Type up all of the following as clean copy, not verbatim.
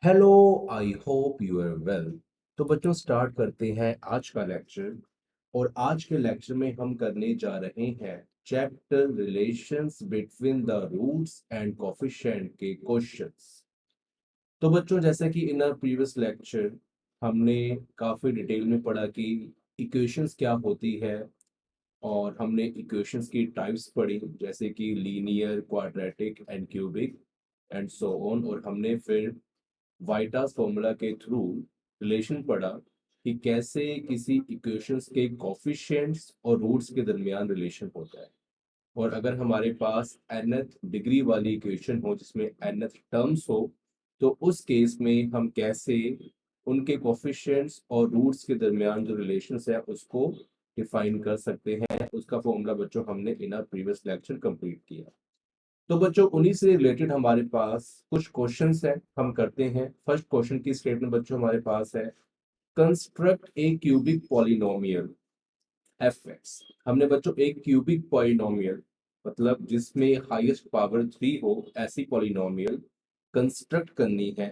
Hello. I hope you are well. तो बच्चों start करते हैं आज का लेक्चर। और आज के लेक्चर में हम करने जा रहे हैं chapter relations between the roots and coefficient के क्वेश्चंस। तो बच्चों जैसे कि इन आवर प्रीवियस लेक्चर हमने काफी डिटेल में पढ़ा कि इक्वेशंस क्या होती है। और हमने इक्वेशंस की टाइप्स पढ़ी जैसे कि linear, quadratic and cubic and so on. और हमने फिर वाइटास फॉर्मूला के थ्रू रिलेशन पढ़ा कि कैसे किसी इक्वेशंस के कोफिशिएंट्स और रूट्स के दरमियान रिलेशन होता है। और अगर हमारे पास nth डिग्री वाली इक्वेशन हो जिसमें nth टर्म्स हो, तो उस केस में हम कैसे उनके कोफिशिएंट्स और रूट्स के दरमियान जो रिलेशंस है उसको डिफाइन कर सकते हैं। उसका फॉर्मूला बच्चों हमने in our previous lecture complete किया। तो बच्चों उन्हीं से रिलेटेड हमारे पास कुछ क्वेश्चंस हैं, हम करते हैं। फर्स्ट क्वेश्चन की स्टेटमेंट बच्चों हमारे पास है, कंस्ट्रक्ट ए क्यूबिक पॉलिनोमियल एफ एक्स। हमने बच्चों एक क्यूबिक पॉलिनोमियल मतलब जिसमें हाईएस्ट पावर 3 हो ऐसी पॉलिनोमियल कंस्ट्रक्ट करनी है,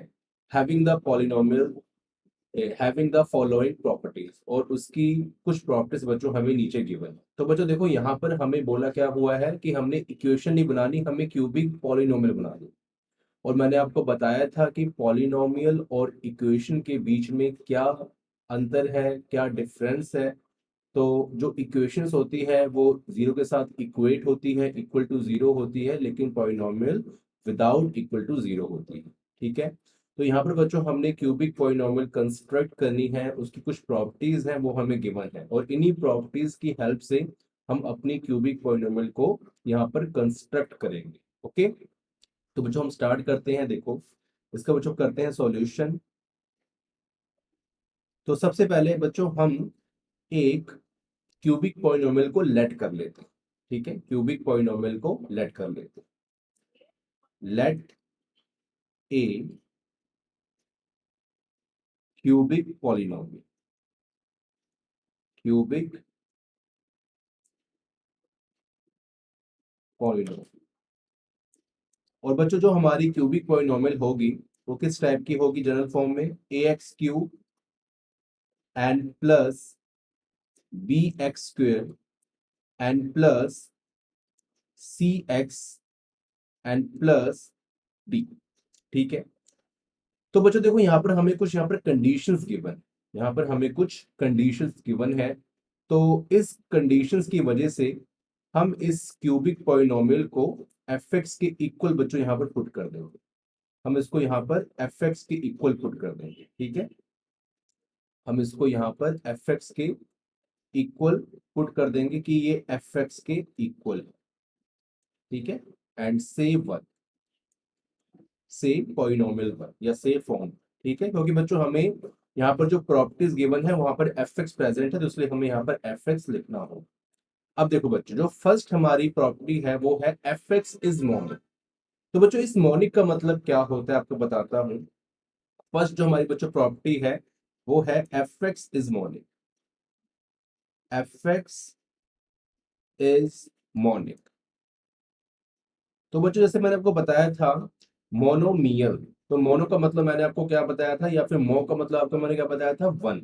having the polynomial having the following properties. और उसकी कुछ प्रॉपर्टीज बच्चों हमें नीचे गिवन है। तो बच्चों देखो यहाँ पर हमें बोला क्या हुआ है कि हमने इक्वेशन नहीं बनानी, हमें क्यूबिक पॉलिनोमियल बनानी। और मैंने आपको बताया था कि पॉलिनोमियल और इक्वेशन के बीच में क्या अंतर है, क्या डिफरेंस है। तो जो इक्वेशंस होती है वो जीरो के साथ इक्वेट होती है, इक्वल टू जीरो होती है, लेकिन polynomial without equal to zero होती है। ठीक है। तो यहाँ पर बच्चों हमने क्यूबिक पॉलिनोमियल कंस्ट्रक्ट करनी है, उसकी कुछ प्रॉपर्टीज हैं वो हमें गिवन है, और इन्हीं प्रॉपर्टीज की हेल्प से हम अपनी क्यूबिक पॉलिनोमियल को यहाँ पर कंस्ट्रक्ट करेंगे। ओके। तो बच्चों हम स्टार्ट करते हैं। देखो इसका बच्चों करते हैं सॉल्यूशन। तो सबसे पहले बच्चों हम एक क्यूबिक पॉलिनोमियल को लेट कर लेते हैं। ठीक है, क्यूबिक पॉलिनोमियल को लेट कर लेते हैं। Let a cubic polynomial, cubic polynomial. और बच्चों जो हमारी क्यूबिक पॉलिनोमियल होगी वो किस टाइप की होगी? जनरल फॉर्म में A x cube and plus B x square and plus C x and plus D. ठीक है। तो बच्चों देखो यहाँ पर हमें कुछ यहाँ पर कंडीशंस गिवन, यहाँ पर हमें कुछ कंडीशंस गिवन है। तो इस कंडीशंस की वजह से हम इस क्यूबिक पॉलिनोमियल को एफ एक्स के इक्वल बच्चों यहाँ पर पुट कर देंगे। हम इसको यहाँ पर एफ एक्स के इक्वल पुट कर देंगे। ठीक है। हम इसको यहाँ पर एफ एक्स के इक्वल पुट कर देंगे कि ये एफ एक्स के इक्वल है। ठीक है। एंड से वन, से पॉलिनोमियल वन या से फॉर्म। ठीक है, क्योंकि बच्चों हमें यहाँ पर जो प्रॉपर्टीज गिवन है वहां पर एफ एक्स प्रेजेंट है, तो इसलिए हमें यहाँ पर एफ एक्स लिखना होगा। अब देखो बच्चों जो फर्स्ट हमारी प्रॉपर्टी है वो है एफ एक्स इज मोनिक। तो बच्चों इस मोनिक का मतलब क्या होता है आपको बताता हूं। फर्स्ट जो हमारी बच्चों प्रॉपर्टी है वो है f x is monic. F x is monic. तो बच्चों जैसे मैंने आपको बताया था मोनोमियल। तो मोनो का मतलब मैंने आपको क्या बताया था, या फिर मो का मतलब आपको मैंने क्या बताया था? वन।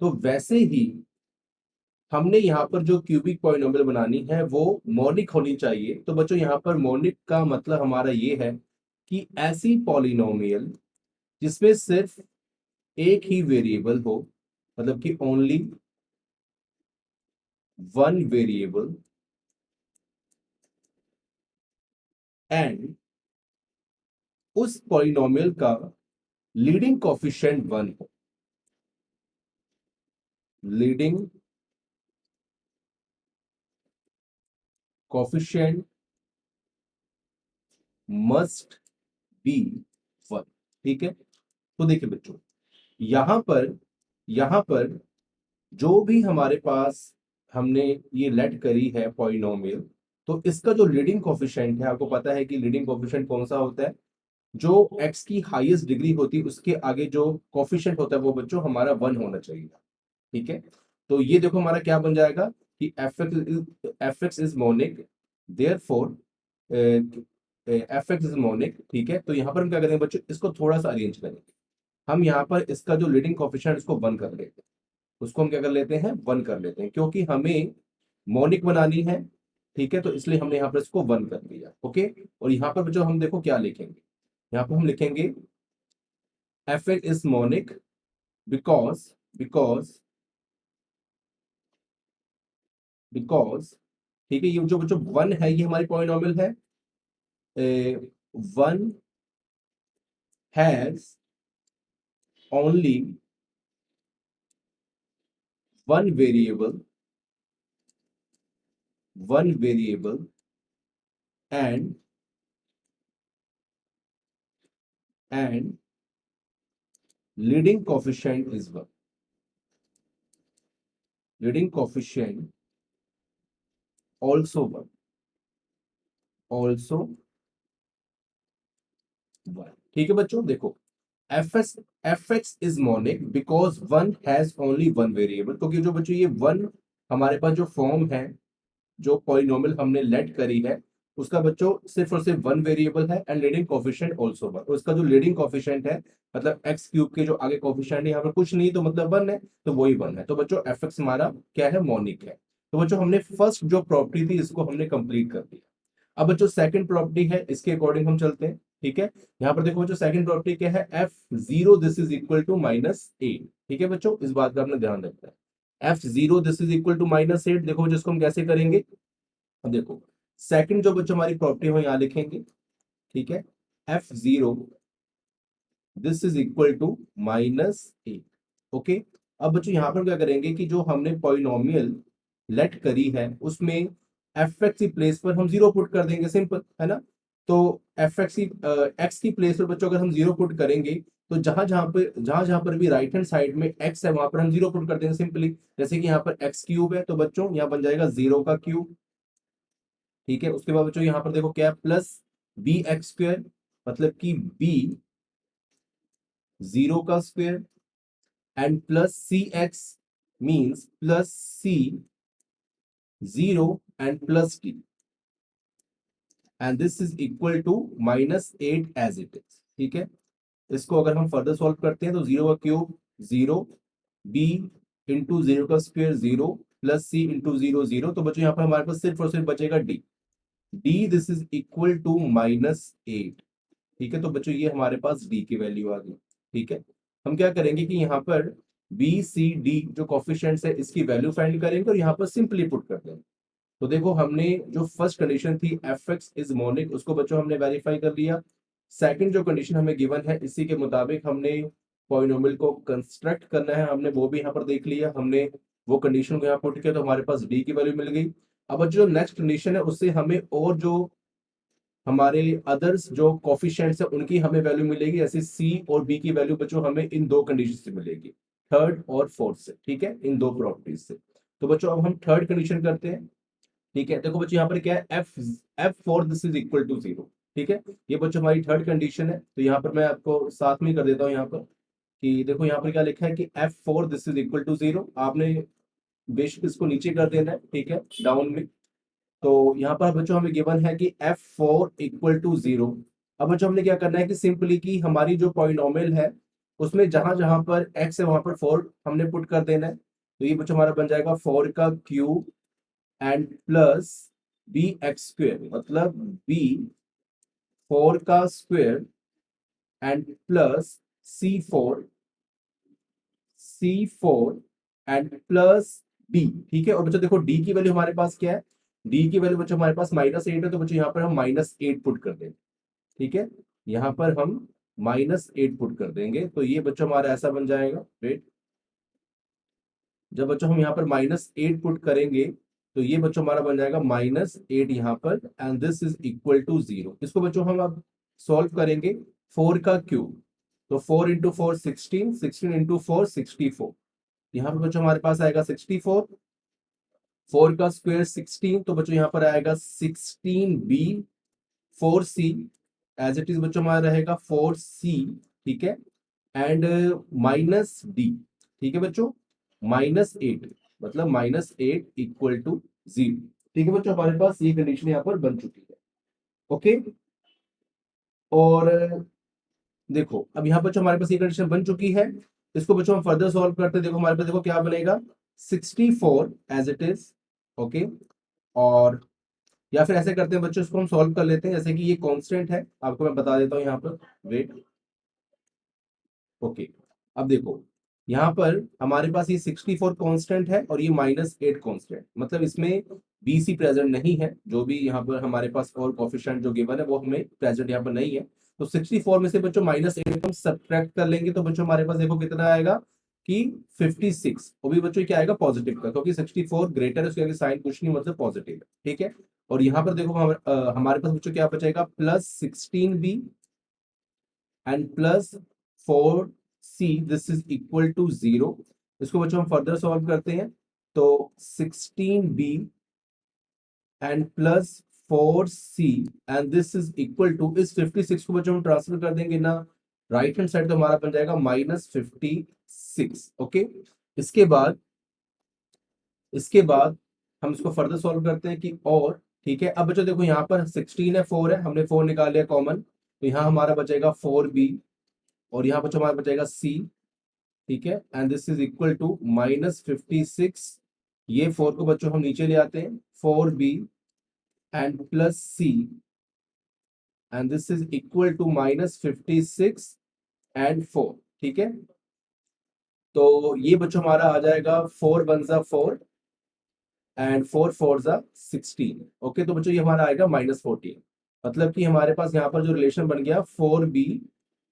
तो वैसे ही हमने यहाँ पर जो क्यूबिक पॉलिनोमियल बनानी है वो मॉनिक होनी चाहिए। तो बच्चों यहाँ पर मॉनिक का मतलब हमारा ये है कि ऐसी पॉलिनोमियल जिसमें सिर्फ एक ही वेरिएबल हो, मतलब कि ओनली वन वेरिएबल, एंड उस पॉलिनोमियल का लीडिंग कोफिशिएंट वन हो। Leading coefficient must be one. ठीक है। तो देखिए बच्चों यहां पर जो भी हमारे पास हमने ये लेट करी है पॉलिनोमियल, तो इसका जो लीडिंग कोफिशिएंट है, आपको पता है कि लीडिंग कोफिशिएंट कौन सा होता है? जो x की हाईएस्ट डिग्री होती है उसके आगे जो कोफिशिएंट होता है वो बच्चों हमारा वन होना चाहिए। ठीक है। तो ये देखो हमारा क्या बन जाएगा कि f x is monic, therefore f x is monic. ठीक है। तो यहाँ पर हम क्या करेंगे बच्चों, इसको थोड़ा सा अरेंज करेंगे। हम यहाँ पर इसका जो लीडिंग कोफिशिएंट उसको 1 कर लेते हैं, उसको हम क्या कर लेते हैं 1 कर लेते हैं, क्योंकि हमें मॉनिक बनानी है, ठीक है, तो इसलिए हमने यहाँ पर इसको 1 कर दिया। ओके, और यहाँ पर जो हम देखो क्या लिखेंगे, यहाँ पर हम लिखेंगे F x is monic because because because ठीक है, ये जो बच्चों 1 है ये हमारी पॉलिनॉमियल है, 1 has only one variable and and leading coefficient is 1, leading coefficient also 1, also 1। ठीक है बच्चों, देखो F x is monic because 1 has only one variable, क्योंकि जो बच्चों ये 1 हमारे पास जो फॉर्म है, जो पॉलिनोमियल हमने लेट करी है, उसका बच्चों सिर्फ और सिर्फ 1 वेरिएबल है एंड लीडिंग कोफिशिएंट आल्सो 1। उसका जो लीडिंग कोफिशिएंट है, मतलब एक्स क्यूब के जो आगे कोफिशिएंट है यहाँ पर कुछ नहीं, तो मतलब 1 है, तो वही 1 है। तो बच्चों एफ एक्स हमारा क्या है, मॉनिक है। तो बच्चों हमने फर्स्ट जो प्रॉपर्टी थी इसको हमने कंप्लीट कर दिया। अब बच्चों सेकंड प्रॉपर्टी है, इसके अकॉर्डिंग हम चलते हैं। ठीक है, यहाँ पर देखो बच्चों सेकंड प्रॉपर्टी क्या है, f zero this is equal to -8। ठीक है बच्चों, इस बात का आपने ध्यान रखना है, f zero this is equal to -8। देखो जिसको हम कैसे करेंगे, अब देखो सेकंड जो बच्चों हमारी प्रॉपर्टी हो यहाँ लिखेंगे, ठीक है, f zero this is equal to -8। Okay, अब बच्चों यहाँ पर क्या करेंगे कि जो हमने पॉलिनोमियल लेट करी है उसमें एफ एक्स की प्लेस पर हम जीरो पुट कर देंगे, सिंपल है ना। तो एफ एक्स की एक्स की प्लेस पर बच्चों अगर हम जीरो पुट करेंगे, तो जहां जहां पर भी राइट हैंड साइड में एक्स है वहां पर हम जीरो पुट कर देंगे सिंपली। जैसे कि यहाँ पर एक्स क्यूब है, तो बच्चों यहाँ बन जाएगा जीरो का क्यूब। ठीक है, उसके बाद बच्चों यहाँ पर देखो क्या है, प्लस बी एक्स स्क्वायर, मतलब कि बी जीरो का square, and plus C x means plus c zero and plus t, and this is equal to -8 as it is. ठीक है, इसको अगर हम फर्दर सॉल्व करते हैं तो जीरो का cube zero, b into zero का square zero, plus c into zero zero, तो बच्चों यहाँ पर हमारे पास सिर्फ और सिर्फ बचेगा d, d this is equal to -8। ठीक है, तो बच्चों ये हमारे पास डी की वैल्यू आ गई। ठीक है, हम क्या करेंगे कि यहाँ पर बी सी डी जो कोफिशिएंट्स है इसकी वैल्यू फाइंड करेंगे और यहाँ पर सिंपली पुट कर देंगे। तो देखो हमने जो फर्स्ट कंडीशन थी एफ एक्स इज मोनिक, उसको बच्चों हमने वेरीफाई कर लिया। सेकंड जो कंडीशन हमें गिवन है इसी के मुताबिक हमने पॉलिनोमियल को कंस्ट्रक्ट करना है, हमने वो भी यहाँ पर देख लिया, हमने वो कंडीशन को यहाँ पुट किया तो हमारे पास डी की वैल्यू मिल गई। अब जो नेक्स्ट कंडीशन है उससे हमें और जो हमारे अदर्स जो कोफिशिएंट्स है उनकी हमें वैल्यू मिलेगी, जैसे सी और बी की वैल्यू बच्चों हमें इन दो कंडीशन से मिलेगी, थर्ड और फोर्थ से। ठीक है, इन दो प्रॉपर्टीज से। तो बच्चों अब हम थर्ड कंडीशन करते हैं। ठीक है, देखो बच्चों यहाँ पर क्या है, f f four this is equal to zero. ठीक है, ये बच्चों हमारी थर्ड कंडीशन है, तो यहाँ पर मैं आपको साथ में कर देता हूँ यहाँ पर कि देखो यहाँ पर क्या लिखा है कि f four this is equal to zero, आपने बेशक इसको नीचे कर देना है, ठीक है, डाउन में। तो यहाँ पर बच्चों हमें गिवन है कि f four equal to zero. अब बच्चों हमने क्या करना है कि सिंपली की हमारी जो पॉलिनोमियल है उसमें जहां जहां पर एक्स है वहां पर फोर हमने पुट कर देना है। तो ये बच्चों हमारा बन जाएगा फोर का cube and plus B x square, मतलब बी फोर का square and plus c four and plus D. ठीक है, और बच्चों देखो डी की वैल्यू हमारे पास क्या है, डी की वैल्यू बच्चों हमारे पास -8 है, तो बच्चों यहाँ पर हम -8 पुट कर देंगे। ठीक है, यहाँ पर हम -8 पुट कर देंगे, तो ये बच्चों हमारा ऐसा बन जाएगा। वेट, जब बच्चों हम यहाँ पर -8 पुट करेंगे तो ये बच्चों हमारा बन जाएगा -8 यहाँ पर, and this is equal to zero. इसको बच्चों हम अब सॉल्व करेंगे, फोर का क्यूब, तो 4 इंटू फोर 16, 16 इंटू फोर 64, यहाँ पर बच्चों हमारे पास आएगा 64, फोर का स्क्वायर 16, तो बच्चों यहाँ पर आएगा 16b, 4c as it is बच्चों हमारा रहेगा 4c। ठीक है, एंड माइनस डी। ठीक है बच्चों, -8, मतलब -8 इक्वल टू जीरो। ठीक है बच्चों, हमारे पास ये कंडीशन यहाँ पर बन चुकी है। ओके, और देखो अब यहाँ बच्चों हमारे पास ये कंडीशन बन चुकी है, इसको बच्चों हम फर्दर सॉल्व करते हैं। देखो हमारे पास देखो क्या बनेगा, 64 एज इट इज, ओके। और या फिर ऐसे करते हैं बच्चों, इसको हम सॉल्व कर लेते हैं, जैसे कि ये कांस्टेंट है, आपको मैं बता देता हूँ यहाँ पर, वेट, ओके। अब देखो यहाँ पर हमारे पास ये 64 कांस्टेंट है और ये -8 कांस्टेंट, मतलब इसमें बी सी प्रेजेंट नहीं है, जो भी यहाँ पर हमारे पास और कोफिशिएंट जो गिवन है वो हमें प्रेजेंट यहाँ पर नहीं है। तो 64 में से बच्चों -8 हम सब्ट्रैक्ट कर लेंगे, तो बच्चों हमारे पास देखो कितना आएगा कि 56, वो भी बच्चों क्या आएगा, पॉजिटिव का, क्योंकि 64 ग्रेटर है, उसके आगे साइन कुछ नहीं, मतलब पॉजिटिव है, ठीक है। और यहाँ पर देखो हमारे पास बच्चों क्या बचेगा, +16b and +4c, this is equal to 0। इसको बच्चों हम फर्दर सॉल्व करते हैं, तो 16b and +4c and this is equal to, इस 56 को बच्चों हम ट्रांसफर कर देंगे ना राइट हैंड साइड, तो हमारा बन जाएगा -56, ओके। इसके बाद इसके बाद हम इसको फर्दर सॉल्व करते हैं कि, और ठीक है। अब बच्चों देखो यहाँ पर 16 है, 4 है, हमने 4 निकाल लिया कॉमन, तो यहाँ हमारा बचेगा 4b, और यहाँ बच्चों हमारा बचेगा c, ठीक है। And this is equal to -56, ये 4 को बच्चों हम नीचे ले आते हैं, 4b and +c and this is equal to -56 and 4, ठीक है। तो ये बच्चों हमारा आ जाएगा 4 वन जा 4 एंड 4 फोर जा 16, ओके। तो बच्चों ये हमारा आएगा -14, मतलब कि हमारे पास यहाँ पर जो रिलेशन बन गया 4b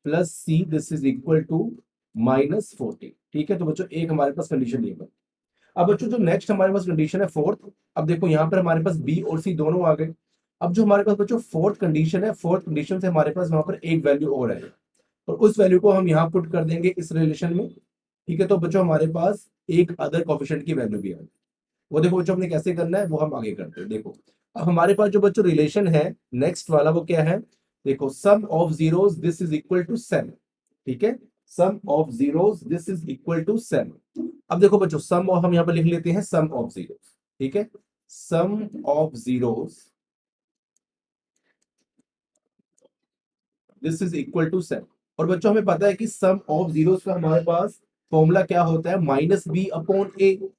+ c, this is equal to -14, ठीक है। तो बच्चों एक हमारे पास कंडीशन ये बनी। अब बच्चों जो नेक्स्ट हमारे पास कंडीशन है फोर्थ, अब देखो यहाँ पर हमारे पास बी और सी दोनों आ गए। अब जो हमारे पास बच्चों फोर्थ कंडीशन है, फोर्थ कंडीशन से हमारे पास वहां पर एक वैल्यू और है, और उस वैल्यू को हम यहाँ पुट कर देंगे इस रिलेशन में, ठीक है। तो बच्चों हमारे पास एक अदर कोफिशिएंट की वैल्यू भी आ गई, वो देखो बच्चों हमने कैसे करना है वो हम आगे करते हैं। देखो अब हमारे पास जो बच्चों रिलेशन है नेक्स्ट वाला, वो क्या है, देखो sum of zeros this is equal to 7, ठीक है। Sum of zeros this is equal to 7। अब देखो बच्चों सम ऑफ, हम यहाँ पर लिख लेते हैं सम ऑफ जीरोस, ठीक है। Sum of zeros this is equal to 7। और बच्चों हमें पता है कि सम ऑफ जीरोस का हमारे पास फॉर्मूला क्या होता है, -b/a,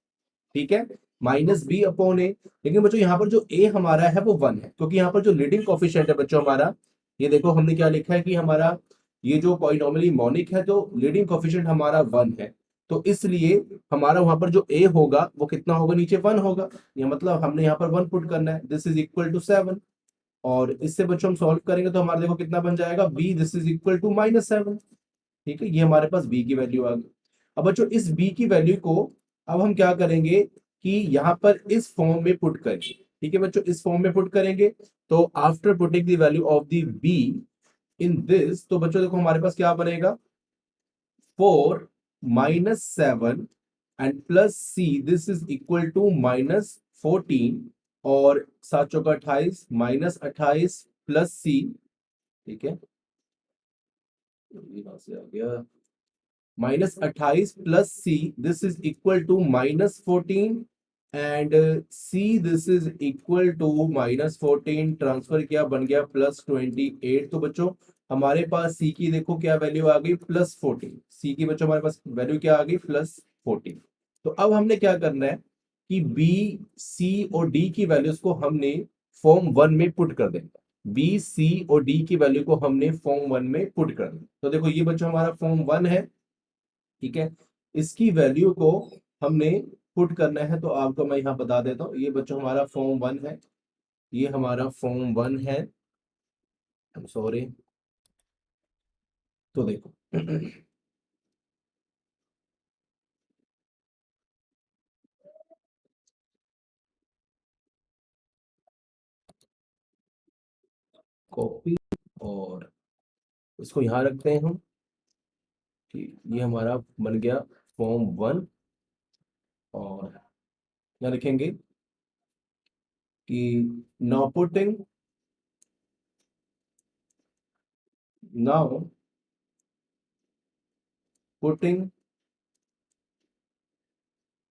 ठीक है, -b/a। लेकिन बच्चों यहाँ पर जो a हमारा है वो 1 है, क्योंकि यहाँ पर जो लीडिंग कोफिशिएंट है बच्चों हमारा, ये देखो हमने क्या लिखा है कि हमारा ये जो पॉलिनोमियल मोनिक है, तो लीडिंग कोफिशिएंट हमारा 1 है, तो इसलिए हमारा वहां पर जो a होगा वो कितना होगा, नीचे 1 होगा, ये मतलब हमने यहाँ पर 1 पुट करना है, दिस इज इक्वल टू 7। और इससे बच्चों हम सॉल्व करेंगे तो हमारे देखो कितना बन जाएगा, b this is equal to -7, ठीक है। ये हमारे पास b की वैल्यू आ गई। अब बच्चों इस b की वैल्यू को अब हम क्या करेंगे कि यहाँ पर इस फॉर्म में पुट करेंगे, ठीक है बच्चों, इस फॉर्म में पुट करेंगे। तो after putting the value of the b in this, तो बच्चों देखो हमारे पास क्या बनेगा, 4 -7 and +c, this is equal to -14, और 7 चौका 28, -28 +c, ठीक है, यहां से आ गया, -28 +c, this is equal to -14 and c, this is equal to -14, transfer किया बन गया +28। तो बच्चों हमारे पास c की देखो क्या वैल्यू आ गई, +14, c की बच्चों हमारे पास वैल्यू क्या आ गई, +14। तो अब हमने क्या करना है कि b, c और d की वैल्यूज को हमने फॉर्म 1 में पुट कर देंगे, b, c और d की वैल्यू को हमने फॉर्म 1 में पुट कर दिया। तो देखो ये बच्चों हमारा फॉर्म 1 है, ठीक है। इसकी वैल्यू को हमने पुट करना है, तो आपको मैं यहाँ बता देता हूँ, ये बच्चों हमारा फॉर्म 1 है, ये हमारा फॉर्म 1 है, सॉरी। तो देखो कॉपी, और इसको यहाँ रखते हैं हम, ठीक, ये हमारा बन गया फॉर्म 1। और क्या लिखेंगे कि now putting, now putting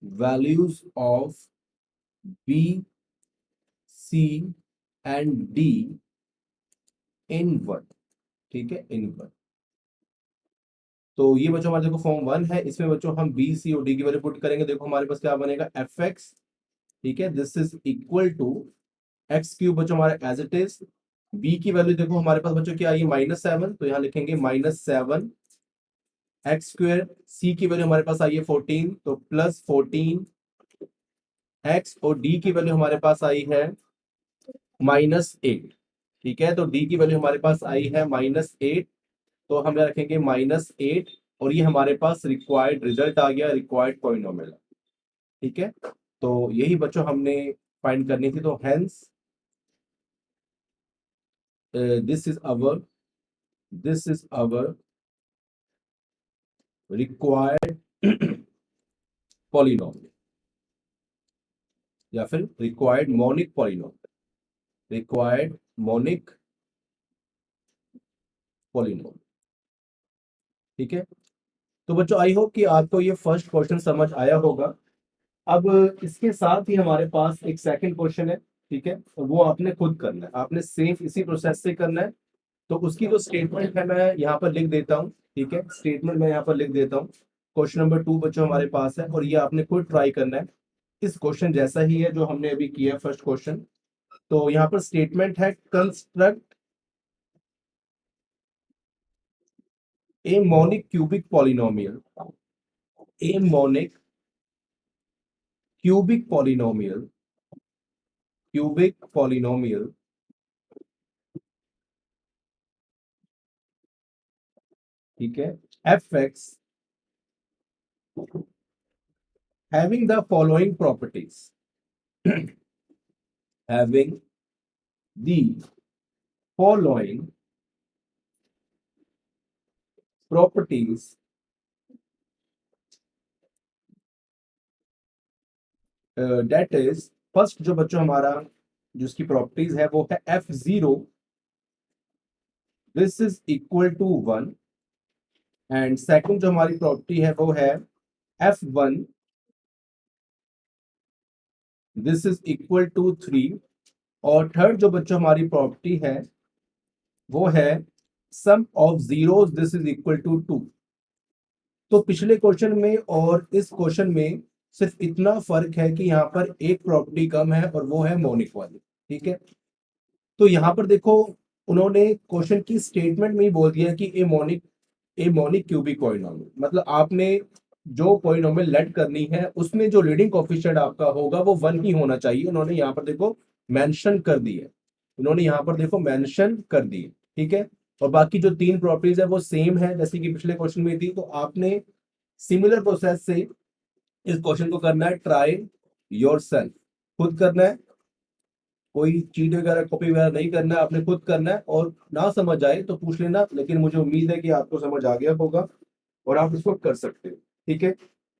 values of B, C and D in 1, ठीक है, इन 1। तो ये बच्चों हमारे देखो फॉर्म 1 है, इसमें बच्चों हम बी सी और डी की वैल्यू पुट करेंगे। देखो हमारे पास क्या बनेगा, एफ एक्स, ठीक है, this is equal to x cube बच्चों हमारा एज इट इज। बी की वैल्यू देखो हमारे पास बच्चों क्या आई है, -7, तो यहाँ लिखेंगे -7 एक्स स्क्वायर। सी की वैल्यू हमारे पास आई है 14, तो +14 एक्स, और डी की वैल्यू हमारे पास आई है -8, ठीक है। तो डी की वैल्यू हमारे पास आई है -8, तो हम यहाँ रखेंगे -8, और ये हमारे पास रिक्वायर्ड रिजल्ट आ गया, रिक्वायर्ड पॉलिनोमियल, ठीक है। तो यही बच्चों हमने फाइंड करनी थी। तो hence this is our required polynomial, या फिर required monic polynomial, required monic polynomial, ठीक है। तो बच्चों आई होप कि आपको ये फर्स्ट क्वेश्चन समझ आया होगा। अब इसके साथ ही हमारे पास एक सेकंड क्वेश्चन है, ठीक है, और वो आपने खुद करना है, आपने सेम इसी प्रोसेस से करना है। तो उसकी जो स्टेटमेंट है मैं यहाँ पर लिख देता हूँ, ठीक है, स्टेटमेंट मैं यहाँ पर लिख देता हूँ। क्वेश्चन नंबर 2 बच्चों हमारे पास है, और ये आपने खुद ट्राई करना है। इस क्वेश्चन जैसा ही है जो हमने अभी किया फर्स्ट क्वेश्चन। तो यहाँ पर स्टेटमेंट है, construct a monic cubic polynomial, a monic cubic polynomial, ठीक है, f x having the following properties, having the following properties, that is first जो बच्चों हमारा जो इसकी प्रॉपर्टीज है वो है f0 this is equal to 1, and second जो हमारी प्रॉपर्टी है वो है f1 this is equal to 3, और थर्ड जो बच्चों हमारी प्रॉपर्टी है वो है sum of zeros this is equal to 2। तो पिछले क्वेश्चन में और इस क्वेश्चन में सिर्फ इतना फर्क है कि यहाँ पर एक प्रॉपर्टी कम है और वो है मोनिक वाली, ठीक है। तो यहाँ पर देखो उन्होंने क्वेश्चन की स्टेटमेंट में ही बोल दिया कि ए मोनिक क्यूबिक पॉलिनोमियल, मतलब आपने जो पॉलिनोमियल लेट करनी है उसमें जो लीडिंग कोएफिशिएंट आपका होगा वो 1 ही होना चाहिए। उन्होंने यहाँ पर देखो मेंशन कर दी है, उन्होंने यहाँ पर देखो मेंशन कर दी है, ठीक है। और बाकी जो 3 प्रॉपर्टीज है वो सेम है जैसे कि पिछले क्वेश्चन में थी। तो आपने सिमिलर प्रोसेस से इस क्वेश्चन को करना है, ट्राई योरसेल्फ, खुद करना है, कोई चीट वगैरह कॉपी वगैरह नहीं करना है, आपने खुद करना है। और ना समझ आए तो पूछ लेना, लेकिन मुझे उम्मीद है कि आपको समझ आ गया होगा और आप इसको कर सकते हो, ठीक है।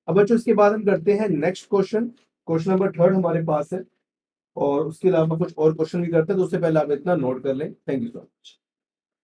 अब बच्चों इसके बाद हम करते हैं नेक्स्ट क्वेश्चन, क्वेश्चन नंबर 3 हमारे पास है, और उसके अलावा कुछ और क्वेश्चन भी करते हैं। तो उससे पहले आप इतना नोट कर लें। Thank you so much.